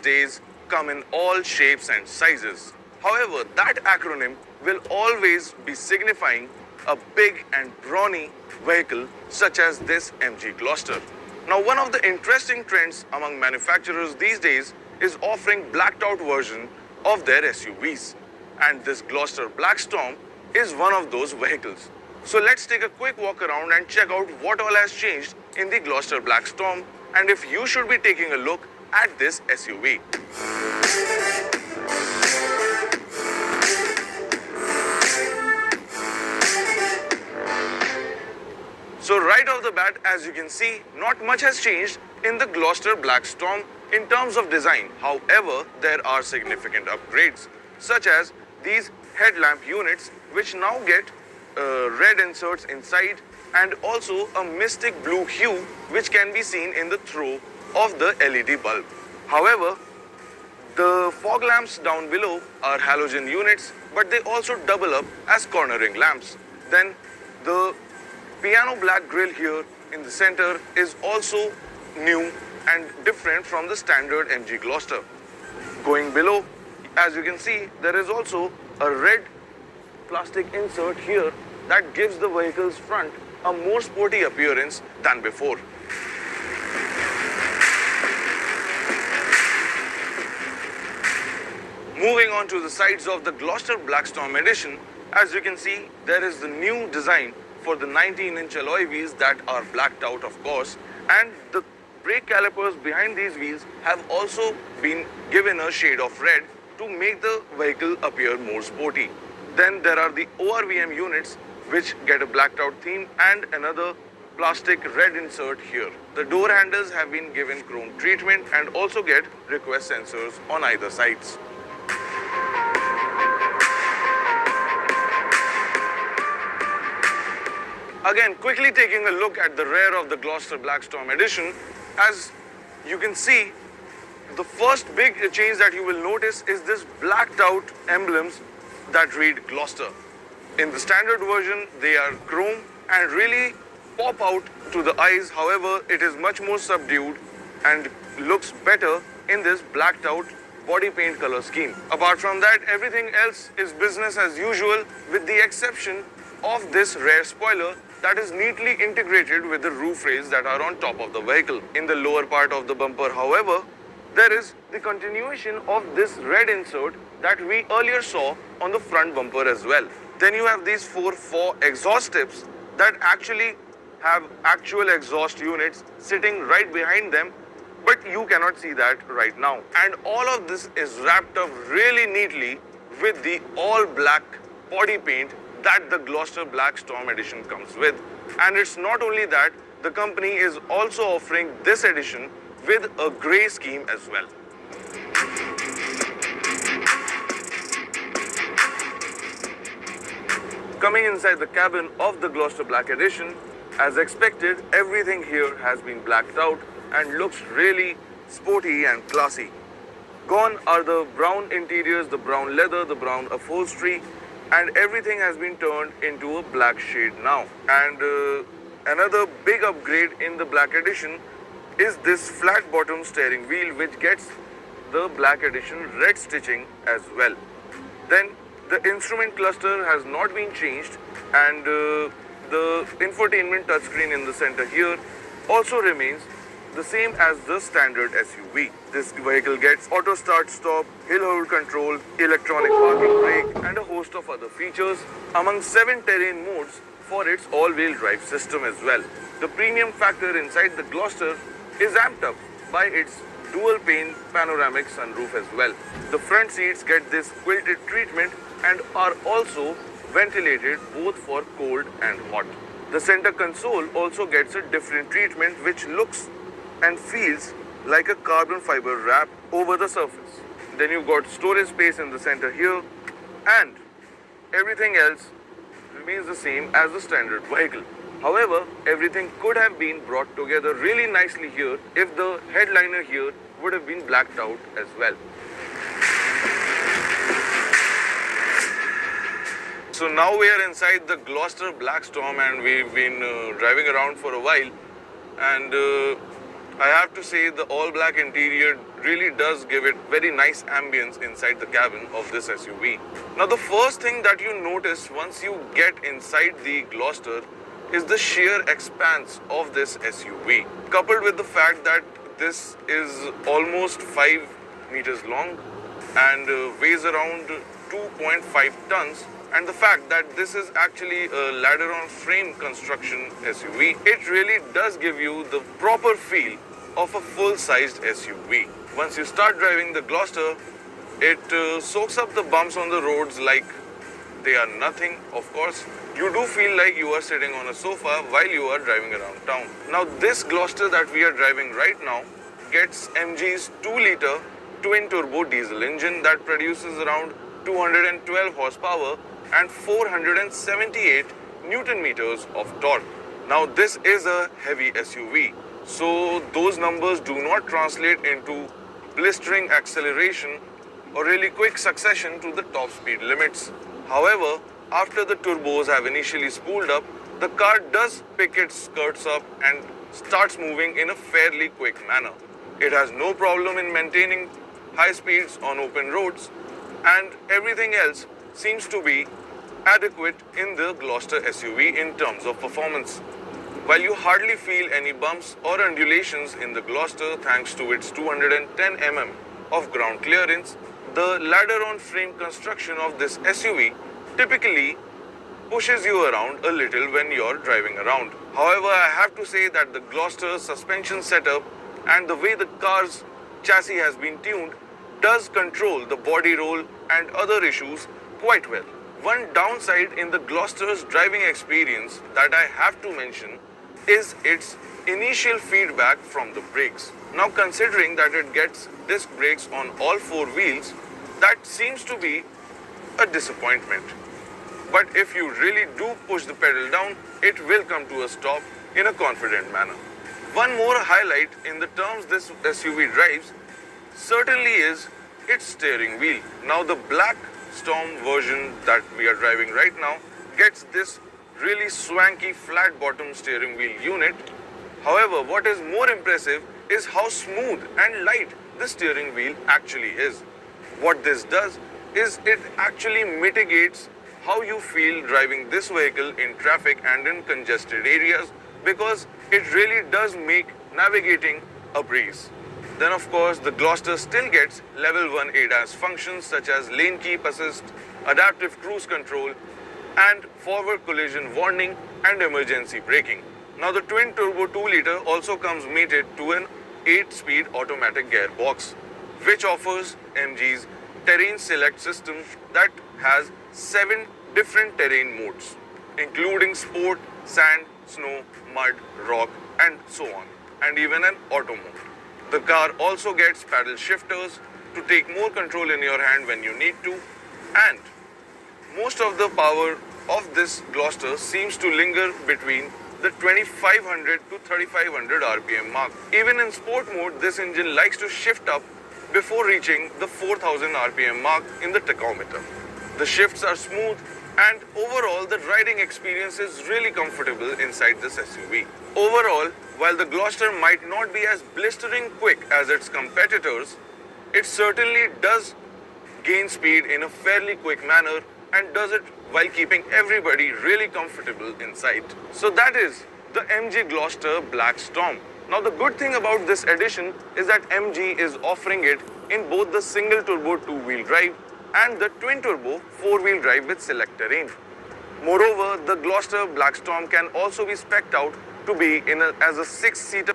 days come in all shapes and sizes. However, that acronym will always be signifying a big and brawny vehicle such as this MG Gloster. Now, one of the interesting trends among manufacturers these days is offering blacked out version of their SUVs. And this Gloster Black Storm is one of those vehicles. So let's take a quick walk around and check out what all has changed in the Gloster Black Storm and if you should be taking a look at this SUV. So right off the bat, as you can see, not much has changed in the Gloster Black Storm in terms of design. However, there are significant upgrades, such as these headlamp units, which now get red inserts inside and also a mystic blue hue, which can be seen in the throw of the LED bulb. However, the fog lamps down below are halogen units, but they also double up as cornering lamps. Then the piano black grille here in the center is also new and different from the standard MG Gloster. Going below, as you can see, there is also a red plastic insert here that gives the vehicle's front a more sporty appearance than before. Moving on to the sides of the Gloster Black Storm edition, as you can see, there is the new design for the 19-inch alloy wheels that are blacked out, of course, and the brake calipers behind these wheels have also been given a shade of red to make the vehicle appear more sporty. Then there are the ORVM units which get a blacked out theme and another plastic red insert here. The door handles have been given chrome treatment and also get request sensors on either sides. Again, quickly taking a look at the rear of the Gloster Black Storm edition, as you can see, the first big change that you will notice is this blacked out emblems that read Gloster. In the standard version, they are chrome and really pop out to the eyes. However, it is much more subdued and looks better in this blacked out body paint color scheme. Apart from that, everything else is business as usual with the exception of this rear spoiler that is neatly integrated with the roof rails that are on top of the vehicle. In the lower part of the bumper, however, there is the continuation of this red insert that we earlier saw on the front bumper as well. Then you have these four exhaust tips that actually have actual exhaust units sitting right behind them, but you cannot see that right now. And all of this is wrapped up really neatly with the all black body paint that the Gloster Black Storm edition comes with. And it's not only that, the company is also offering this edition with a grey scheme as well. Coming inside the cabin of the Gloster Black edition, as expected, everything here has been blacked out and looks really sporty and classy. Gone are the brown interiors, the brown leather, the brown upholstery, and everything has been turned into a black shade now. And another big upgrade in the black edition is this flat bottom steering wheel, which gets the black edition red stitching as well. Then the instrument cluster has not been changed, and the infotainment touchscreen in the center here also remains the same as the standard SUV. This vehicle gets auto start stop, hill hold control, electronic parking brake and a host of other features among 7 terrain modes for its all-wheel drive system as well. The premium factor inside the Gloster is amped up by its dual pane panoramic sunroof as well. The front seats get this quilted treatment and are also ventilated both for cold and hot. The center console also gets a different treatment which looks and feels like a carbon fiber wrap over the surface. Then you've got storage space in the center here, and everything else remains the same as the standard vehicle. However, everything could have been brought together really nicely here if the headliner here would have been blacked out as well. So now we are inside the Gloster Black Storm and we've been driving around for a while, and I have to say the all black interior really does give it very nice ambience inside the cabin of this SUV. Now the first thing that you notice once you get inside the Gloster is the sheer expanse of this SUV, coupled with the fact that this is almost 5 meters long and weighs around 2.5 tons, and the fact that this is actually a ladder on frame construction SUV, it really does give you the proper feel of a full-sized SUV. Once you start driving the Gloster, it soaks up the bumps on the roads like they are nothing. Of course, you do feel like you are sitting on a sofa while you are driving around town. Now this Gloster that we are driving right now gets MG's 2-liter twin-turbo diesel engine that produces around 212 horsepower and 478 Newton meters of torque. Now this is a heavy SUV, so those numbers do not translate into blistering acceleration or really quick succession to the top speed limits. However, after the turbos have initially spooled up, the car does pick its skirts up and starts moving in a fairly quick manner. It has no problem in maintaining high speeds on open roads, and everything else seems to be adequate in the Gloster SUV in terms of performance. While you hardly feel any bumps or undulations in the Gloster thanks to its 210 mm of ground clearance, the ladder on frame construction of this SUV typically pushes you around a little when you're driving around. However, I have to say that the Gloster suspension setup and the way the car's chassis has been tuned does control the body roll and other issues quite well. One downside in the Gloster's driving experience that I have to mention is its initial feedback from the brakes. Now considering that it gets disc brakes on all 4 wheels, that seems to be a disappointment. But if you really do push the pedal down, it will come to a stop in a confident manner. One more highlight in the terms this SUV drives certainly is its steering wheel. Now the Black Storm version that we are driving right now gets this really swanky flat bottom steering wheel unit. However, what is more impressive is how smooth and light the steering wheel actually is. What this does is it actually mitigates how you feel driving this vehicle in traffic and in congested areas, because it really does make navigating a breeze. Then of course the Gloster still gets level 1 ADAS functions such as lane keep assist, adaptive cruise control and forward collision warning and emergency braking. Now the twin turbo 2-liter also comes mated to an 8-speed automatic gearbox, which offers MG's terrain select system that has 7 different terrain modes, including sport, sand, snow, mud, rock and so on, and even an auto mode. The car also gets paddle shifters to take more control in your hand when you need to, and most of the power of this Gloster seems to linger between the 2500 to 3500 RPM mark. Even in sport mode, this engine likes to shift up before reaching the 4000 RPM mark in the tachometer. The shifts are smooth, and overall the riding experience is really comfortable inside this SUV. Overall, while the Gloster might not be as blistering quick as its competitors, it certainly does gain speed in a fairly quick manner and does it while keeping everybody really comfortable inside. So that is the MG Gloster Black Storm. Now the good thing about this edition is that MG is offering it in both the single turbo 2-wheel drive and the twin turbo 4-wheel drive with select terrain. Moreover, the Gloster Black Storm can also be spec'd out to be as a 6-seater